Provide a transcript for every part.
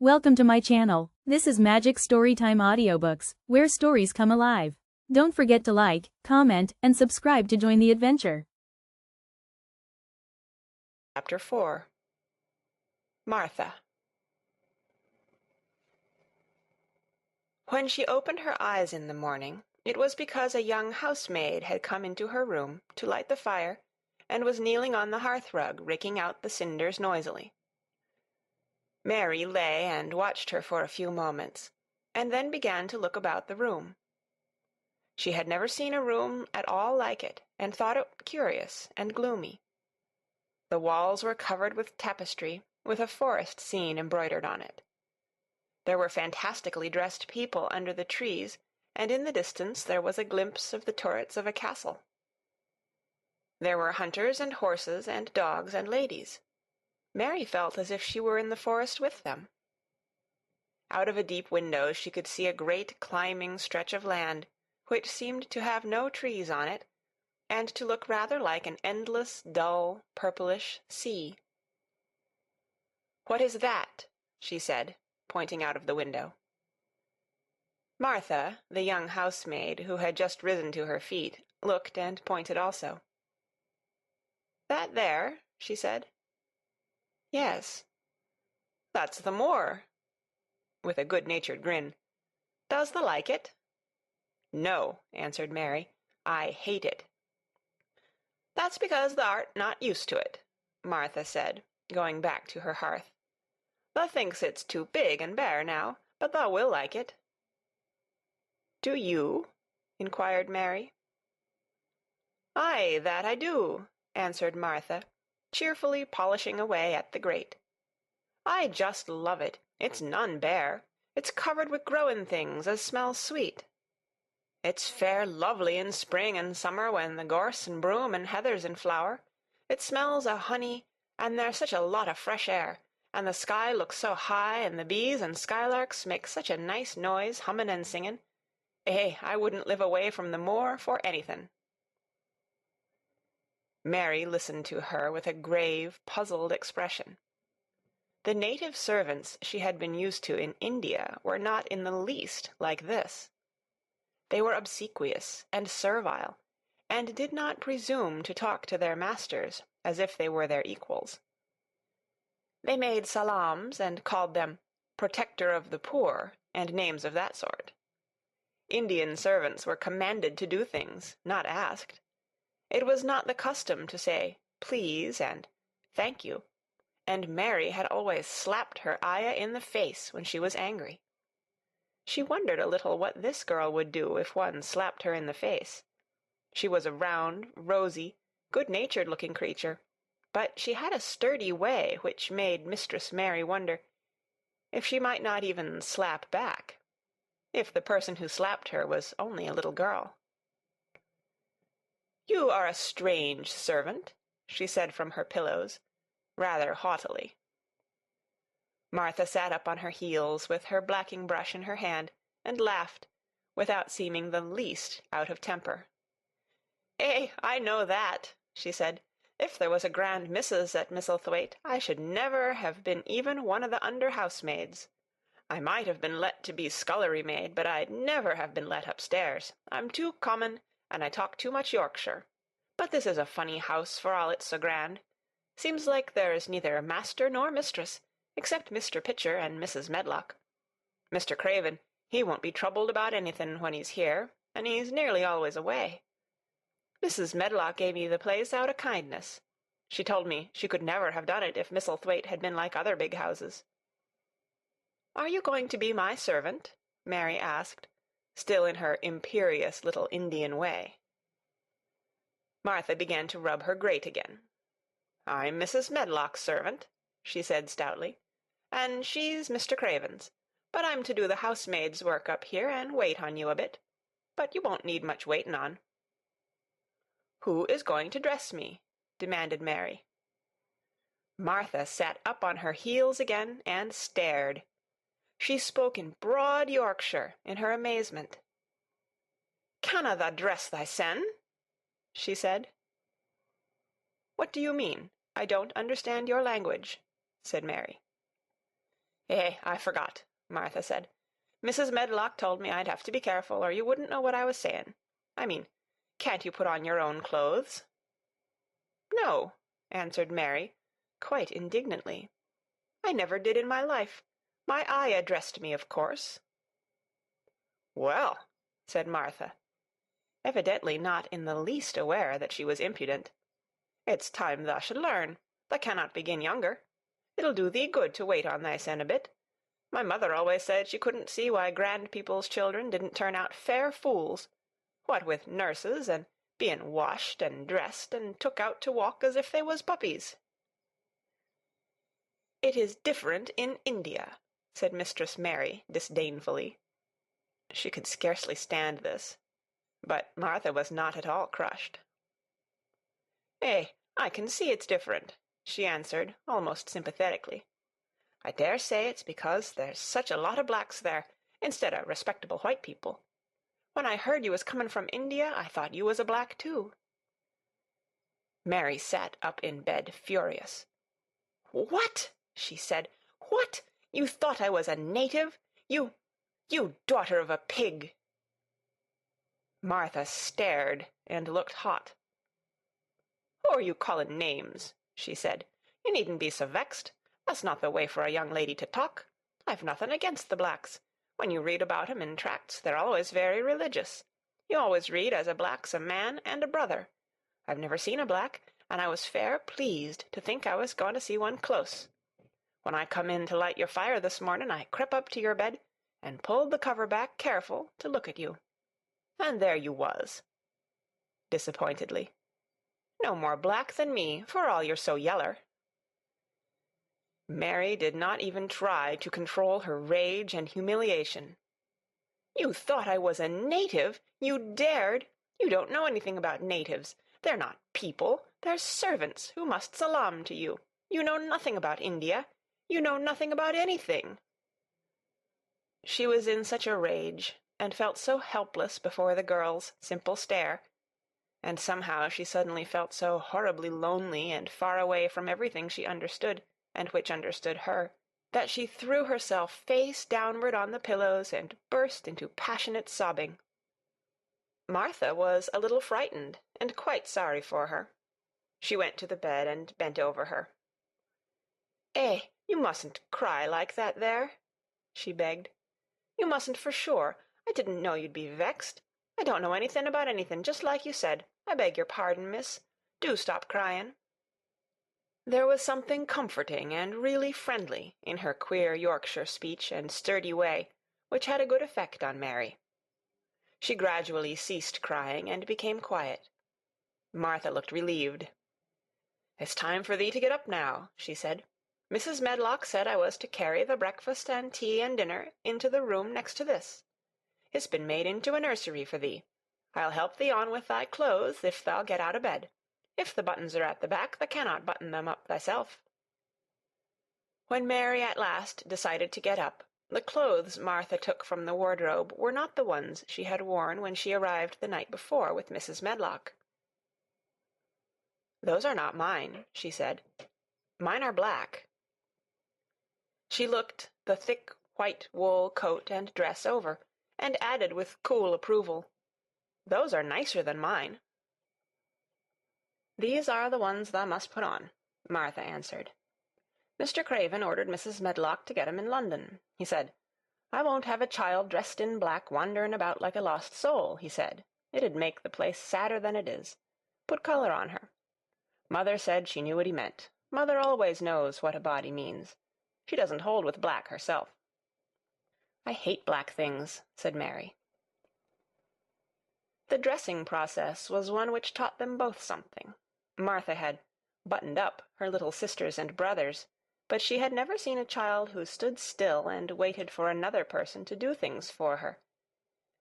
Welcome to my channel. This is Magic Storytime Audiobooks, where stories come alive. Don't forget to like, comment, and subscribe to join the adventure. Chapter 4. Martha. When she opened her eyes in the morning, it was because a young housemaid had come into her room to light the fire, and was kneeling on the hearth-rug, raking out the cinders noisily. Mary lay and watched her for a few moments, and then began to look about the room. She had never seen a room at all like it, and thought it curious and gloomy. The walls were covered with tapestry, with a forest scene embroidered on it. There were fantastically dressed people under the trees, and in the distance there was a glimpse of the turrets of a castle. There were hunters and horses and dogs and ladies. Mary felt as if she were in the forest with them. Out of a deep window she could see a great climbing stretch of land, which seemed to have no trees on it, and to look rather like an endless, dull, purplish sea. "What is that?" she said, pointing out of the window. Martha, the young housemaid, who had just risen to her feet, looked and pointed also. "That there?" she said. "Yes." "That's the moor," with a good-natured grin. "Does thee like it?" "No," answered Mary. "I hate it." "That's because thou art not used to it," Martha said, going back to her hearth. "Thou thinks it's too big and bare now, but thou will like it." "Do you?" inquired Mary. "Aye, that I do," answered Martha, cheerfully polishing away at the grate. "I just love it. It's none bare. It's covered wi' growin' things as smells sweet. It's fair lovely in spring and summer when the gorse and broom and heather's in flower. It smells o' honey, and there's such a lot o' fresh air, and the sky looks so high, and the bees and skylarks make such a nice noise, hummin' and singin'. I wouldn't live away from the moor for anythin'." Mary listened to her with a grave, puzzled expression. The native servants she had been used to in India were not in the least like this. They were obsequious and servile, and did not presume to talk to their masters as if they were their equals. They made salaams and called them "protector of the poor," and names of that sort. Indian servants were commanded to do things, not asked. It was not the custom to say "please" and "thank you," and Mary had always slapped her ayah in the face when she was angry. She wondered a little what this girl would do if one slapped her in the face. She was a round, rosy, good-natured-looking creature, but she had a sturdy way which made Mistress Mary wonder if she might not even slap back, if the person who slapped her was only a little girl. "You are a strange servant," she said from her pillows, rather haughtily. Martha sat up on her heels with her blacking-brush in her hand, and laughed, without seeming the least out of temper. I know that," she said. "If there was a grand missus at Misselthwaite, I should never have been even one of the under-housemaids. I might have been let to be scullery-maid, but I'd never have been let upstairs. I'm too common, and I talk too much Yorkshire. But this is a funny house for all it's so grand. Seems like there's neither master nor mistress, except Mr. Pitcher and Mrs. Medlock. Mr. Craven, he won't be troubled about anything when he's here, and he's nearly always away. Mrs. Medlock gave me the place out o' kindness. She told me she could never have done it if Misselthwaite had been like other big houses." "Are you going to be my servant?" Mary asked, still in her imperious little Indian way. Martha began to rub her grate again. "I'm Mrs. Medlock's servant," she said stoutly, "and she's Mr. Craven's. But I'm to do the housemaid's work up here and wait on you a bit. But you won't need much waitin' on." "Who is going to dress me?" demanded Mary. Martha sat up on her heels again and stared. She spoke in broad Yorkshire in her amazement. "Canna tha dress thysen?" she said. "What do you mean? I don't understand your language," said Mary. I forgot," Martha said. "Mrs. Medlock told me I'd have to be careful, or you wouldn't know what I was saying. I mean, can't you put on your own clothes?" "No," answered Mary, quite indignantly. "I never did in my life. My Ayah dressed me, of course." "Well," said Martha, evidently not in the least aware that she was impudent, "it's time thou should learn. Thou cannot begin younger. It'll do thee good to wait on thysen a bit. My mother always said she couldn't see why grand people's children didn't turn out fair fools, what with nurses, and being washed and dressed, and took out to walk as if they was puppies." "It is different in India," said Mistress Mary disdainfully. She could scarcely stand this, but Martha was not at all crushed. I can see it's different," she answered, almost sympathetically. "I dare say it's because there's such a lot of blacks there, instead o' respectable white people. When I heard you was comin' from India, I thought you was a black too." Mary sat up in bed, furious. "What?" she said. "What? You thought I was a native? You daughter of a pig!" Martha stared and looked hot. "Who are you callin' names?" she said. "You needn't be so vexed. That's not the way for a young lady to talk. I've nothing against the blacks. When you read about 'em in tracts, they're always very religious. You always read as a black's a man and a brother. I've never seen a black, and I was fair pleased to think I was going to see one close. When I come in to light your fire this morning, I crept up to your bed and pulled the cover back careful to look at you. And there you was," disappointedly. "No more black than me, for all you're so yeller." Mary did not even try to control her rage and humiliation. "You thought I was a native? You dared? You don't know anything about natives. They're not people. They're servants who must salaam to you. You know nothing about India. You know nothing about anything." She was in such a rage, and felt so helpless before the girl's simple stare, and somehow she suddenly felt so horribly lonely and far away from everything she understood, and which understood her, that she threw herself face downward on the pillows and burst into passionate sobbing. Martha was a little frightened, and quite sorry for her. She went to the bed and bent over her. You mustn't cry like that there," she begged. "You mustn't for sure. I didn't know you'd be vexed. I don't know anything about anything, just like you said. I beg your pardon, miss. Do stop crying." There was something comforting and really friendly in her queer Yorkshire speech and sturdy way, which had a good effect on Mary. She gradually ceased crying and became quiet. Martha looked relieved. "It's time for thee to get up now," she said. "Mrs. Medlock said I was to carry the breakfast and tea and dinner into the room next to this. It's been made into a nursery for thee. I'll help thee on with thy clothes if thou get out of bed. If the buttons are at the back, thou cannot button them up thyself." When Mary at last decided to get up, the clothes Martha took from the wardrobe were not the ones she had worn when she arrived the night before with Mrs. Medlock. "Those are not mine," she said. "Mine are black." She looked the thick white wool coat and dress over, and added with cool approval, "Those are nicer than mine." "These are the ones thou must put on," Martha answered. "Mr. Craven ordered Mrs. Medlock to get 'em in London. He said, 'I won't have a child dressed in black wandering about like a lost soul,' he said. 'It'd make the place sadder than it is. Put color on her.' Mother said she knew what he meant. Mother always knows what a body means. She doesn't hold with black herself." "I hate black things," said Mary. The dressing process was one which taught them both something. Martha had buttoned up her little sisters and brothers, but she had never seen a child who stood still and waited for another person to do things for her,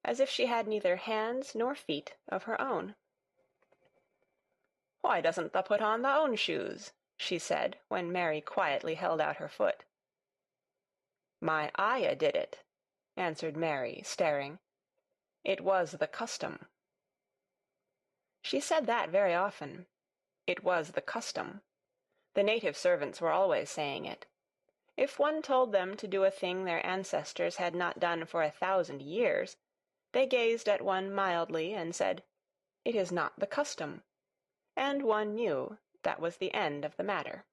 as if she had neither hands nor feet of her own. "Why doesn't thou put on thy own shoes?" she said, when Mary quietly held out her foot. "My Ayah did it," answered Mary, staring. "It was the custom." She said that very often. It was the custom. The native servants were always saying it. If one told them to do a thing their ancestors had not done for 1,000 years, they gazed at one mildly and said, "It is not the custom," and one knew that was the end of the matter.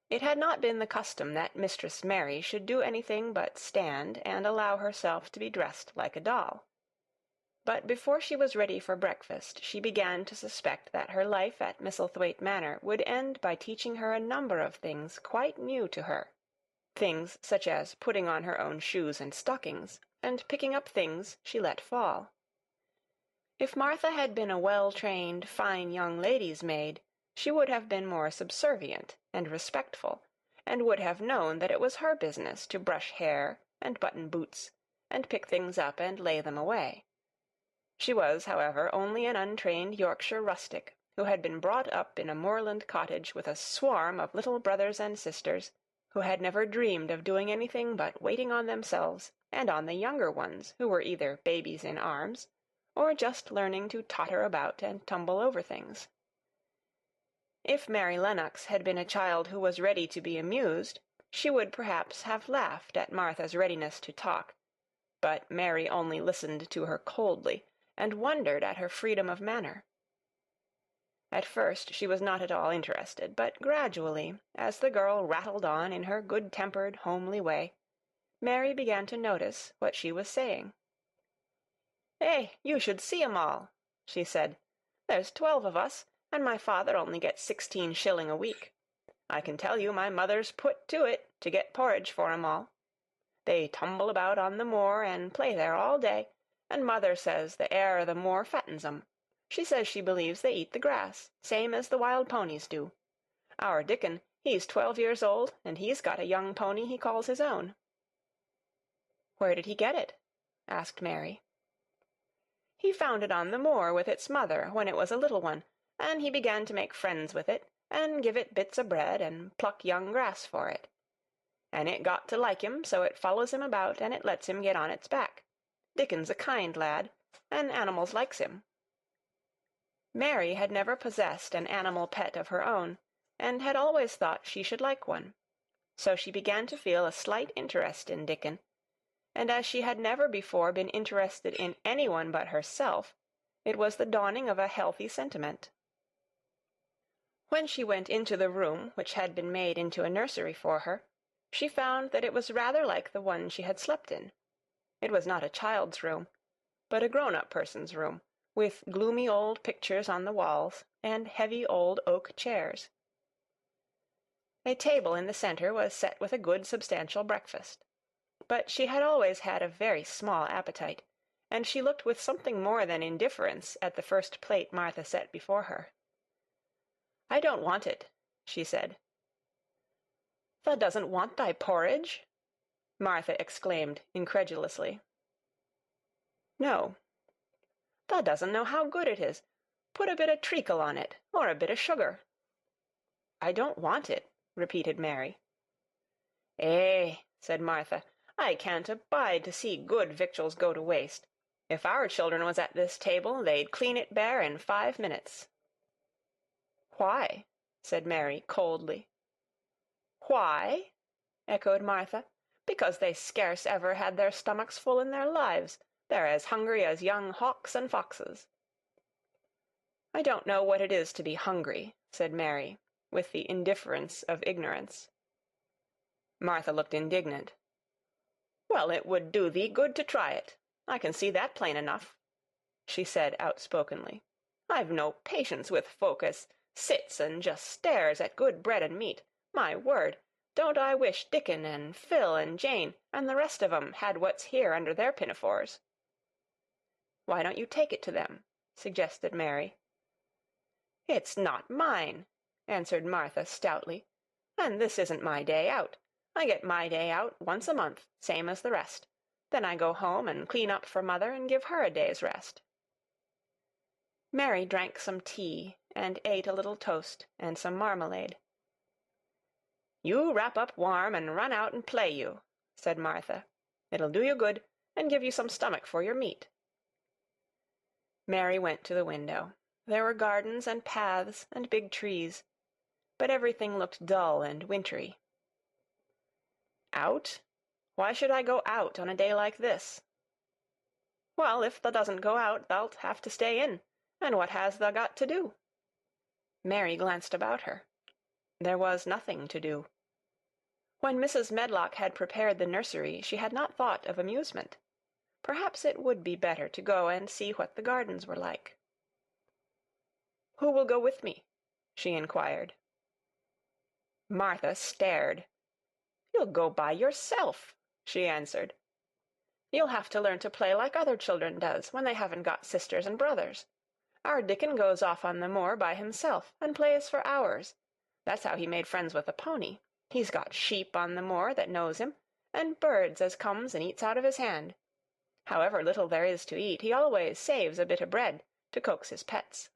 It had not been the custom that Mistress Mary should do anything but stand and allow herself to be dressed like a doll. But before she was ready for breakfast, she began to suspect that her life at Misselthwaite Manor would end by teaching her a number of things quite new to her, things such as putting on her own shoes and stockings, and picking up things she let fall. If Martha had been a well-trained, fine young lady's maid, she would have been more subservient and respectful, and would have known that it was her business to brush hair and button boots, and pick things up and lay them away. She was, however, only an untrained Yorkshire rustic, who had been brought up in a moorland cottage with a swarm of little brothers and sisters, who had never dreamed of doing anything but waiting on themselves and on the younger ones, who were either babies in arms, or just learning to totter about and tumble over things. If Mary Lennox had been a child who was ready to be amused, she would perhaps have laughed at Martha's readiness to talk, but Mary only listened to her coldly, and wondered at her freedom of manner. At first she was not at all interested, but gradually, as the girl rattled on in her good-tempered, homely way, Mary began to notice what she was saying. "Eh, you should see 'em all," she said. "There's 12 of us, and my father only gets 16 shilling a week. I can tell you my mother's put to it to get porridge for 'em all. They tumble about on the moor and play there all day, and mother says the air of the moor fattens 'em. She says she believes they eat the grass, same as the wild ponies do. Our Dickon, he's 12 years old, and he's got a young pony he calls his own." "Where did he get it?" asked Mary. "He found it on the moor with its mother when it was a little one, and he began to make friends with it, and give it bits o' bread, and pluck young grass for it. And it got to like him, so it follows him about, and it lets him get on its back. Dickon's a kind lad, and animals likes him." Mary had never possessed an animal pet of her own, and had always thought she should like one. So she began to feel a slight interest in Dickon, and as she had never before been interested in anyone but herself, it was the dawning of a healthy sentiment. When she went into the room which had been made into a nursery for her, she found that it was rather like the one she had slept in. It was not a child's room, but a grown-up person's room, with gloomy old pictures on the walls, and heavy old oak chairs. A table in the centre was set with a good substantial breakfast. But she had always had a very small appetite, and she looked with something more than indifference at the first plate Martha set before her. "I don't want it," she said. "Thou doesn't want thy porridge?" Martha exclaimed incredulously. "No." "Thou doesn't know how good it is. Put a bit o' treacle on it, or a bit o' sugar." "I don't want it," repeated Mary. "Eh," said Martha, "I can't abide to see good victuals go to waste. If our children was at this table, they'd clean it bare in 5 minutes." "Why?" said Mary coldly. "Why?" echoed Martha. "Because they scarce ever had their stomachs full in their lives. They're as hungry as young hawks and foxes." "I don't know what it is to be hungry," said Mary, with the indifference of ignorance. Martha looked indignant. "Well, it would do thee good to try it. I can see that plain enough," she said outspokenly. "I've no patience with folk as sits and just stares at good bread and meat. My word, don't I wish Dickon and Phil and Jane and the rest of 'em had what's here under their pinafores." "Why don't you take it to them?" suggested Mary. "It's not mine," answered Martha stoutly, "and this isn't my day out. I get my day out once a month, same as the rest. Then I go home and clean up for mother and give her a day's rest." Mary drank some tea and ate a little toast and some marmalade. "You wrap up warm and run out and play you," said Martha. "It'll do you good, and give you some stomach for your meat." Mary went to the window. There were gardens and paths and big trees, but everything looked dull and wintry. Out? Why should I go out on a day like this? Well, if thou doesn't go out, thou'lt have to stay in, and what has thou got to do? Mary glanced about her. There was nothing to do. When Mrs. Medlock had prepared the nursery, she had not thought of amusement. Perhaps it would be better to go and see what the gardens were like. "Who will go with me?" she inquired. Martha stared. "You'll go by yourself," she answered. "You'll have to learn to play like other children does when they haven't got sisters and brothers. Our Dickon goes off on the moor by himself and plays for hours. That's how he made friends with the pony. He's got sheep on the moor that knows him, and birds as comes and eats out of his hand. However little there is to eat, he always saves a bit of bread to coax his pets."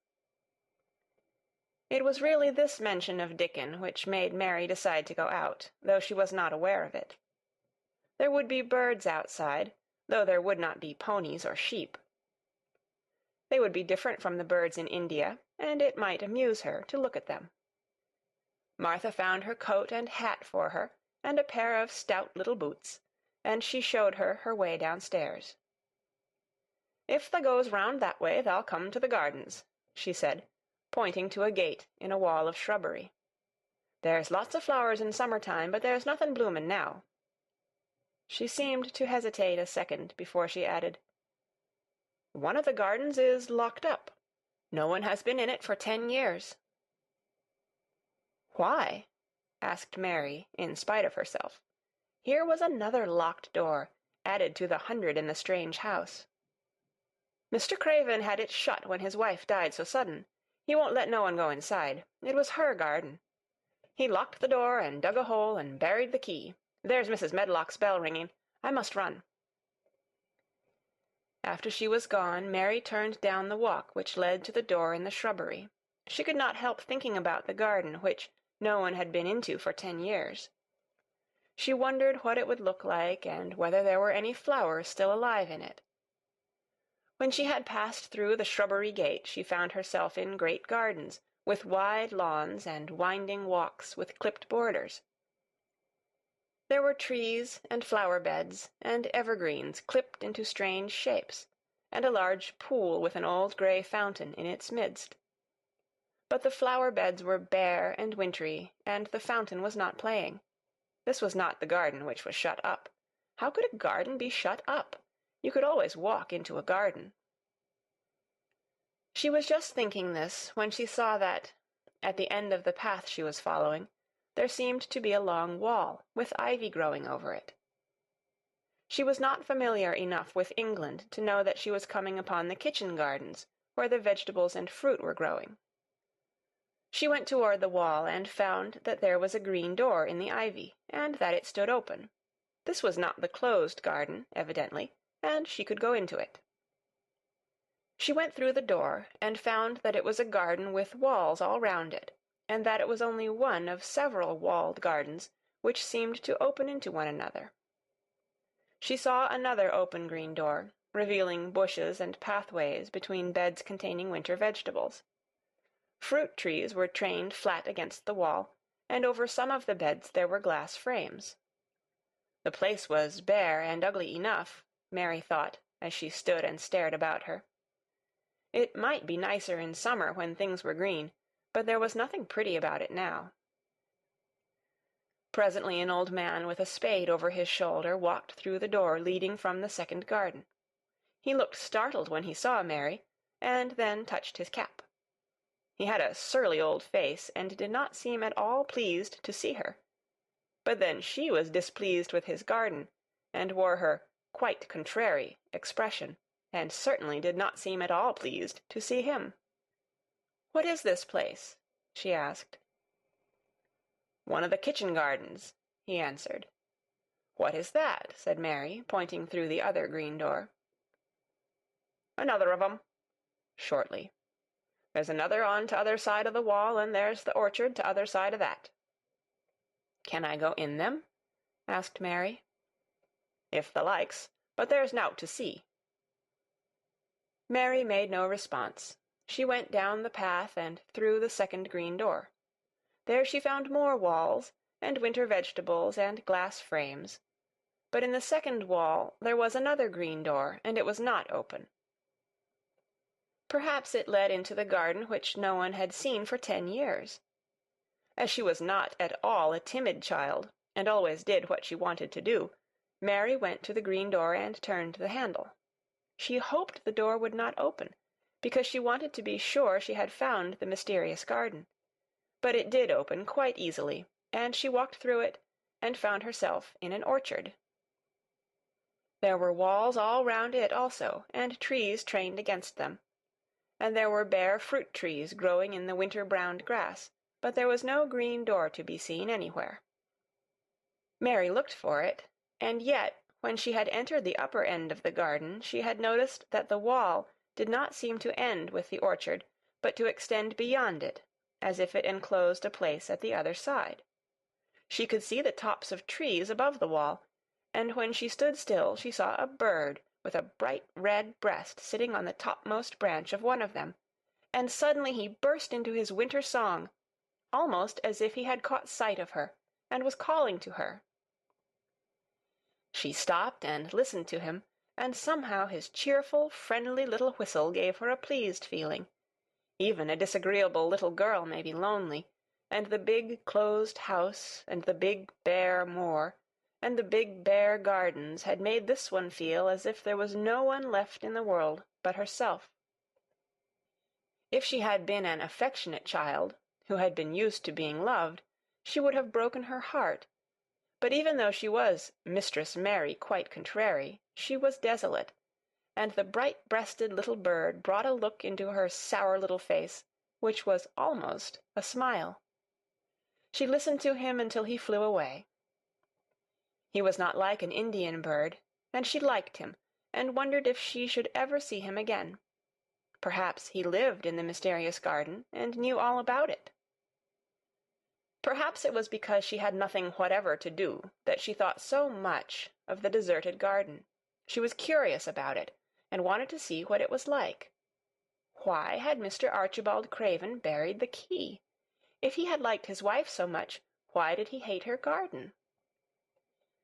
It was really this mention of Dickon which made Mary decide to go out, though she was not aware of it. There would be birds outside, though there would not be ponies or sheep. They would be different from the birds in India, and it might amuse her to look at them. Martha found her coat and hat for her, and a pair of stout little boots, and she showed her her way downstairs. "If thou goes round that way, thou'll come to the gardens," she said, pointing to a gate in a wall of shrubbery. "There's lots of flowers in summer-time, but there's nothing bloomin' now." She seemed to hesitate a second before she added, "One of the gardens is locked up. No one has been in it for 10 years." "Why?" asked Mary, in spite of herself. Here was another locked door, added to the 100 in the strange house. "Mr. Craven had it shut when his wife died so sudden. He won't let no one go inside. It was her garden. He locked the door and dug a hole and buried the key. There's Mrs. Medlock's bell ringing. I must run." After she was gone, Mary turned down the walk which led to the door in the shrubbery. She could not help thinking about the garden, which no one had been into for 10 years. She wondered what it would look like, and whether there were any flowers still alive in it. When she had passed through the shrubbery gate, she found herself in great gardens, with wide lawns and winding walks with clipped borders. There were trees and flower-beds and evergreens clipped into strange shapes, and a large pool with an old grey fountain in its midst. But the flower-beds were bare and wintry, and the fountain was not playing. This was not the garden which was shut up. How could a garden be shut up? You could always walk into a garden. She was just thinking this when she saw that, at the end of the path she was following, there seemed to be a long wall, with ivy growing over it. She was not familiar enough with England to know that she was coming upon the kitchen gardens, where the vegetables and fruit were growing. She went toward the wall and found that there was a green door in the ivy, and that it stood open. This was not the closed garden, evidently, and she could go into it. She went through the door, and found that it was a garden with walls all round it, and that it was only one of several walled gardens which seemed to open into one another. She saw another open green door, revealing bushes and pathways between beds containing winter vegetables. Fruit trees were trained flat against the wall, and over some of the beds there were glass frames. The place was bare and ugly enough, Mary thought, as she stood and stared about her. It might be nicer in summer when things were green, but there was nothing pretty about it now. Presently an old man with a spade over his shoulder walked through the door leading from the second garden. He looked startled when he saw Mary, and then touched his cap. He had a surly old face, and did not seem at all pleased to see her. But then she was displeased with his garden, and wore her quite contrary expression, and certainly did not seem at all pleased to see him. "What is this place?" she asked. "One of the kitchen gardens," he answered. "What is that?" said Mary, pointing through the other green door. "Another of 'em," shortly. "There's another on t'other side of the wall, and there's the orchard t'other side of that." "Can I go in them?" asked Mary. "If thou likes, but there's nowt to see." Mary made no response. She went down the path and through the second green door. There she found more walls, and winter vegetables and glass frames. But in the second wall there was another green door, and it was not open. Perhaps it led into the garden which no one had seen for 10 years. As she was not at all a timid child, and always did what she wanted to do, Mary went to the green door and turned the handle. She hoped the door would not open, because she wanted to be sure she had found the mysterious garden. But it did open quite easily, and she walked through it, and found herself in an orchard. There were walls all round it also, and trees trained against them. And there were bare fruit trees growing in the winter-browned grass, but there was no green door to be seen anywhere. Mary looked for it, and yet, when she had entered the upper end of the garden, she had noticed that the wall did not seem to end with the orchard, but to extend beyond it, as if it enclosed a place at the other side. She could see the tops of trees above the wall, and when she stood still she saw a bird with a bright red breast sitting on the topmost branch of one of them, and suddenly he burst into his winter song, almost as if he had caught sight of her, and was calling to her. She stopped and listened to him, and somehow his cheerful, friendly little whistle gave her a pleased feeling. Even a disagreeable little girl may be lonely, and the big closed house, and the big bare moor, and the big bare gardens had made this one feel as if there was no one left in the world but herself. If she had been an affectionate child, who had been used to being loved, she would have broken her heart. But even though she was Mistress Mary quite contrary, she was desolate, and the bright-breasted little bird brought a look into her sour little face, which was almost a smile. She listened to him until he flew away. He was not like an Indian bird, and she liked him, and wondered if she should ever see him again. Perhaps he lived in the mysterious garden, and knew all about it. Perhaps it was because she had nothing whatever to do that she thought so much of the deserted garden. She was curious about it, and wanted to see what it was like. Why had Mr. Archibald Craven buried the key? If he had liked his wife so much, why did he hate her garden?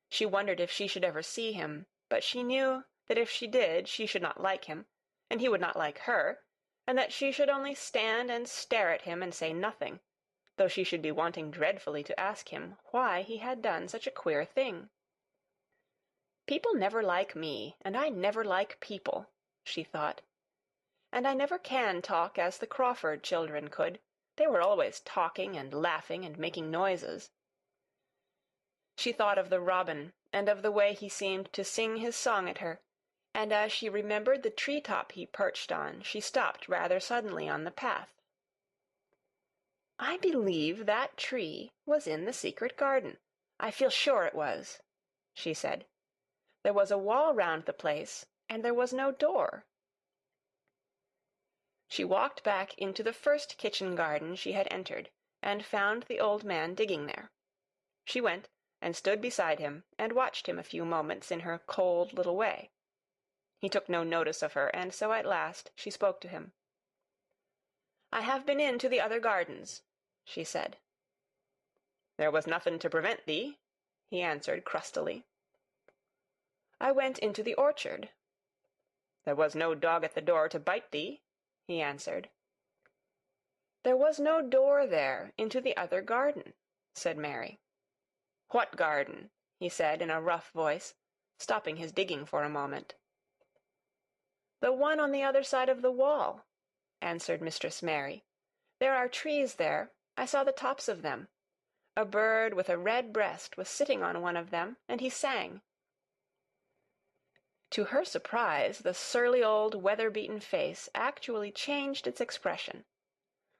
She wondered if she should ever see him, but she knew that if she did she should not like him, and he would not like her, and that she should only stand and stare at him and say nothing, though she should be wanting dreadfully to ask him why he had done such a queer thing. People never like me, and I never like people, she thought. And I never can talk as the Crawford children could. They were always talking and laughing and making noises. She thought of the robin, and of the way he seemed to sing his song at her, and as she remembered the tree-top he perched on, she stopped rather suddenly on the path. I believe that tree was in the secret garden. I feel sure it was, she said. There was a wall round the place, and there was no door. She walked back into the first kitchen garden she had entered, and found the old man digging there. She went and stood beside him, and watched him a few moments in her cold little way. He took no notice of her, and so at last she spoke to him. I have been into the other gardens, she said. There was nothing to prevent thee, he answered crustily. I went into the orchard. There was no dog at the door to bite thee, he answered. There was no door there into the other garden, said Mary. What garden? He said in a rough voice, stopping his digging for a moment. The one on the other side of the wall, answered Mistress Mary. There are trees there. I saw the tops of them. A bird with a red breast was sitting on one of them, and he sang. To her surprise, the surly old weather-beaten face actually changed its expression.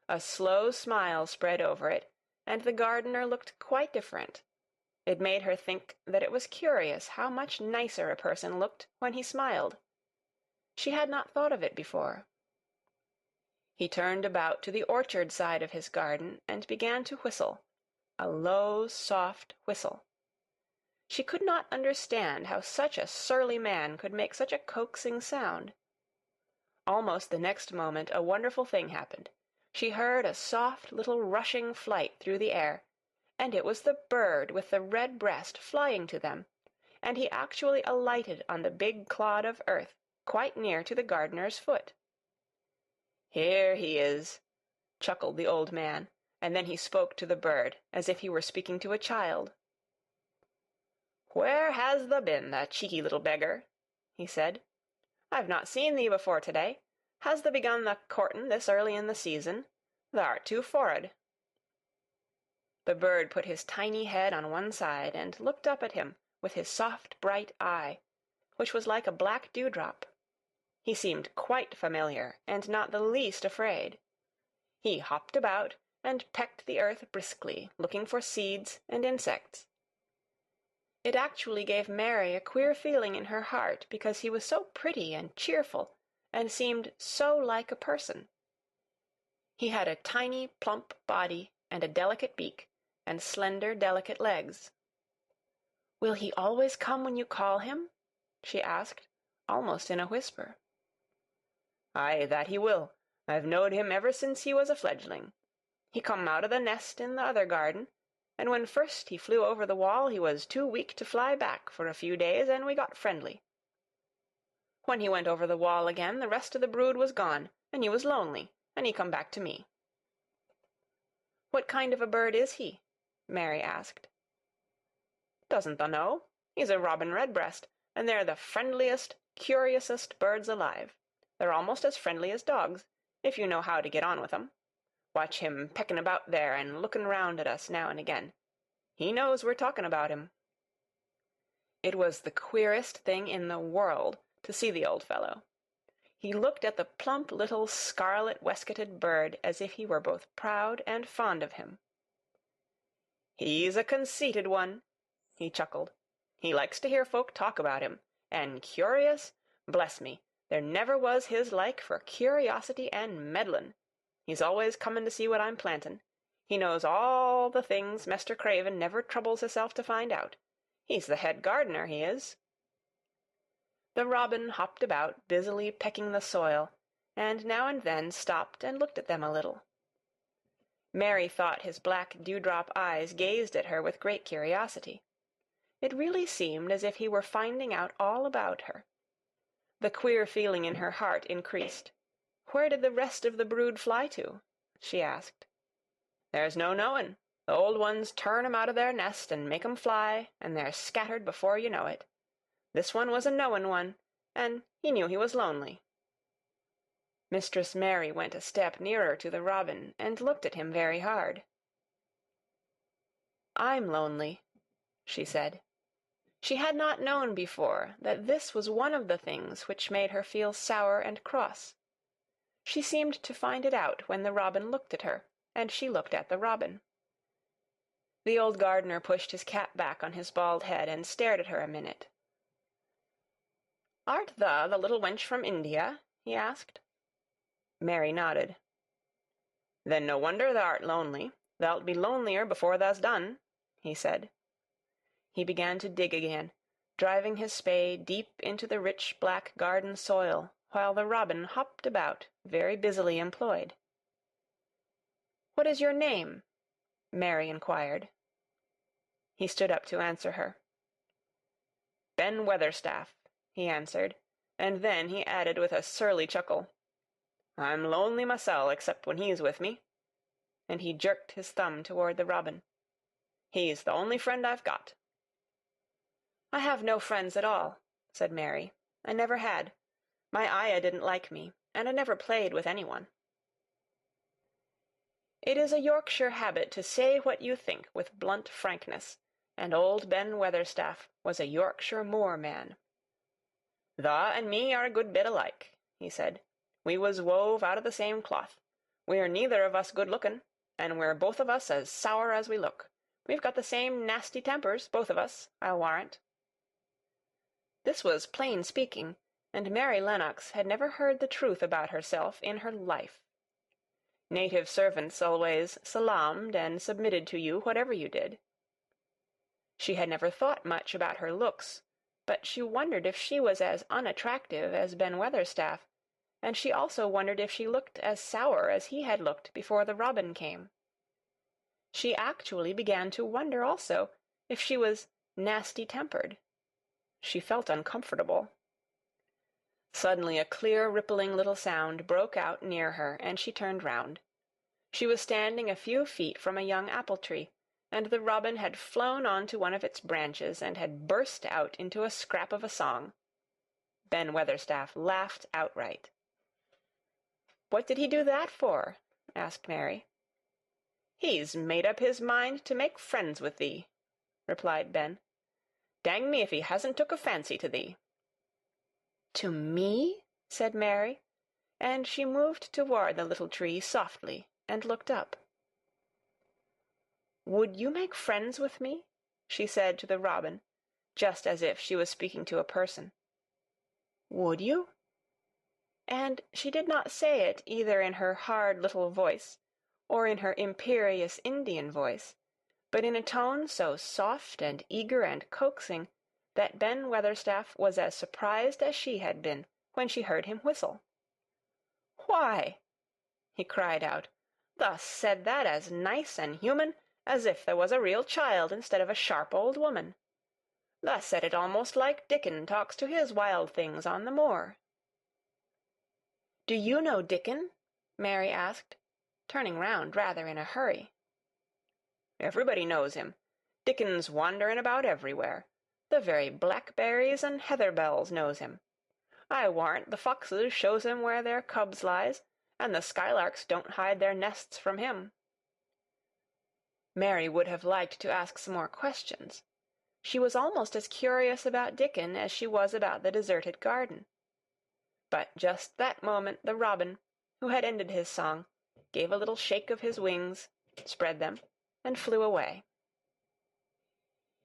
A slow smile spread over it, and the gardener looked quite different. It made her think that it was curious how much nicer a person looked when he smiled. She had not thought of it before. He turned about to the orchard side of his garden and began to whistle, a low, soft whistle. She could not understand how such a surly man could make such a coaxing sound. Almost the next moment a wonderful thing happened. She heard a soft little rushing flight through the air, and it was the bird with the red breast flying to them, and he actually alighted on the big clod of earth quite near to the gardener's foot. "Here he is," chuckled the old man, and then he spoke to the bird as if he were speaking to a child. "Where has thou been, thou cheeky little beggar?" he said. "I've not seen thee before to-day. Has thou begun the courtin' this early in the season? Thou'rt too forrard." The bird put his tiny head on one side and looked up at him with his soft bright eye, which was like a black dewdrop. He seemed quite familiar and not the least afraid. He hopped about and pecked the earth briskly, looking for seeds and insects. It actually gave Mary a queer feeling in her heart because he was so pretty and cheerful and seemed so like a person. He had a tiny, plump body and a delicate beak and slender, delicate legs. "Will he always come when you call him?" she asked, almost in a whisper. "Aye, that he will. I've knowed him ever since he was a fledgling. He come out of the nest in the other garden, and when first he flew over the wall he was too weak to fly back for a few days, and we got friendly. When he went over the wall again, the rest of the brood was gone, and he was lonely, and he come back to me." "What kind of a bird is he?" Mary asked. "Doesn't thou know? He's a robin redbreast, and they're the friendliest, curiousest birds alive. They're almost as friendly as dogs, if you know how to get on with 'em. Watch him peckin' about there and lookin' round at us now and again. He knows we're talkin' about him." It was the queerest thing in the world to see the old fellow. He looked at the plump little scarlet waistcoated bird as if he were both proud and fond of him. "He's a conceited one," he chuckled. "He likes to hear folk talk about him, and curious, bless me, there never was his like for curiosity and meddlin'. He's always comin' to see what I'm plantin'. He knows all the things Mester Craven never troubles hisself to find out. He's the head gardener, he is." The robin hopped about, busily pecking the soil, and now and then stopped and looked at them a little. Mary thought his black dewdrop eyes gazed at her with great curiosity. It really seemed as if he were finding out all about her. The queer feeling in her heart increased. "Where did the rest of the brood fly to?" she asked. "There's no knowin'. The old ones turn 'em out of their nest and make 'em fly, and they're scattered before you know it. This one was a knowin' one, and he knew he was lonely." Mistress Mary went a step nearer to the robin and looked at him very hard. "I'm lonely," she said. She had not known before that this was one of the things which made her feel sour and cross. She seemed to find it out when the robin looked at her, and she looked at the robin. The old gardener pushed his cap back on his bald head and stared at her a minute. "Art thou the little wench from India?" he asked. Mary nodded. "Then no wonder thou'rt lonely. Thou'lt be lonelier before thou's done," he said. He began to dig again, driving his spade deep into the rich black garden soil, while the robin hopped about, very busily employed. "What is your name?" Mary inquired. He stood up to answer her. "Ben Weatherstaff," he answered, and then he added with a surly chuckle, "I'm lonely mysel', except when he's with me," and he jerked his thumb toward the robin. "He's the only friend I've got." "I have no friends at all," said Mary. "I never had. My ayah didn't like me, and I never played with anyone." It is a Yorkshire habit to say what you think with blunt frankness, and old Ben Weatherstaff was a Yorkshire moor-man. "Thou and me are a good bit alike," he said. "We was wove out of the same cloth. We're neither of us good-lookin', and we're both of us as sour as we look. We've got the same nasty tempers, both of us, I'll warrant." This was plain speaking, and Mary Lennox had never heard the truth about herself in her life. Native servants always salaamed and submitted to you whatever you did. She had never thought much about her looks, but she wondered if she was as unattractive as Ben Weatherstaff, and she also wondered if she looked as sour as he had looked before the robin came. She actually began to wonder also if she was nasty-tempered. She felt uncomfortable. Suddenly a clear, rippling little sound broke out near her, and she turned round. She was standing a few feet from a young apple-tree, and the robin had flown on to one of its branches and had burst out into a scrap of a song. Ben Weatherstaff laughed outright. "What did he do that for?" asked Mary. "He's made up his mind to make friends with thee," replied Ben. "Dang me if he hasn't took a fancy to thee." "To me?" said Mary, and she moved toward the little tree softly and looked up. "Would you make friends with me?" she said to the robin, just as if she was speaking to a person. "Would you?" And she did not say it either in her hard little voice or in her imperious Indian voice, but in a tone so soft and eager and coaxing that Ben Weatherstaff was as surprised as she had been when she heard him whistle. "Why," he cried out, "thus said that as nice and human as if there was a real child instead of a sharp old woman. Thus said it almost like Dickon talks to his wild things on the moor." "Do you know Dickon?" Mary asked, turning round rather in a hurry. "Everybody knows him. Dickon's wanderin' about everywhere. The very blackberries and heather-bells knows him. I warrant the foxes shows him where their cubs lies, and the skylarks don't hide their nests from him." Mary would have liked to ask some more questions. She was almost as curious about Dickon as she was about the deserted garden. But just that moment the robin, who had ended his song, gave a little shake of his wings, spread them, and flew away.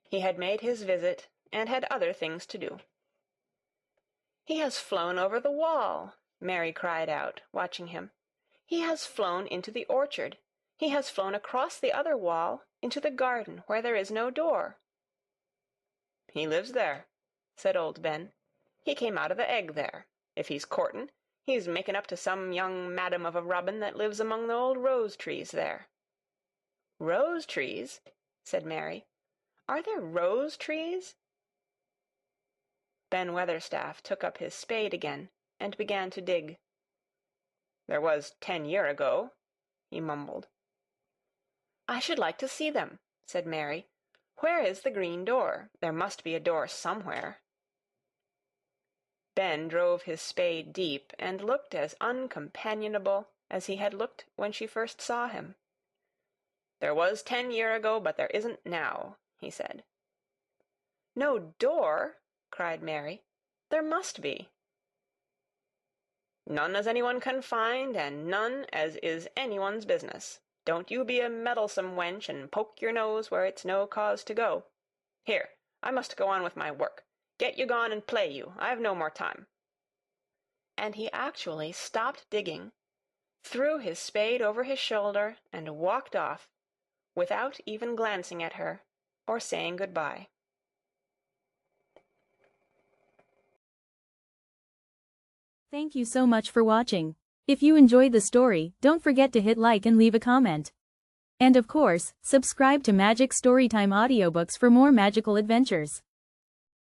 He had made his visit, and had other things to do. "He has flown over the wall," Mary cried out, watching him. "He has flown into the orchard. He has flown across the other wall into the garden where there is no door." "He lives there," said old Ben. "He came out of the egg there. If he's courtin', he's making up to some young madam of a robin that lives among the old rose-trees there." "Rose-trees?" said Mary. "Are there rose-trees?" Ben Weatherstaff took up his spade again and began to dig. "There was 10 year ago," he mumbled. "I should like to see them," said Mary. "Where is the green door? There must be a door somewhere." Ben drove his spade deep and looked as uncompanionable as he had looked when she first saw him. "There was 10 year ago, but there isn't now," he said. "No door?" cried Mary. "There must be." "None as anyone can find, and none as is anyone's business. Don't you be a meddlesome wench, and poke your nose where it's no cause to go. Here, I must go on with my work. Get you gone and play you. I've no more time." And he actually stopped digging, threw his spade over his shoulder, and walked off, without even glancing at her or saying good-bye. Thank you so much for watching. If you enjoyed the story, don't forget to hit like and leave a comment. And of course, subscribe to Magic Storytime Audiobooks for more magical adventures.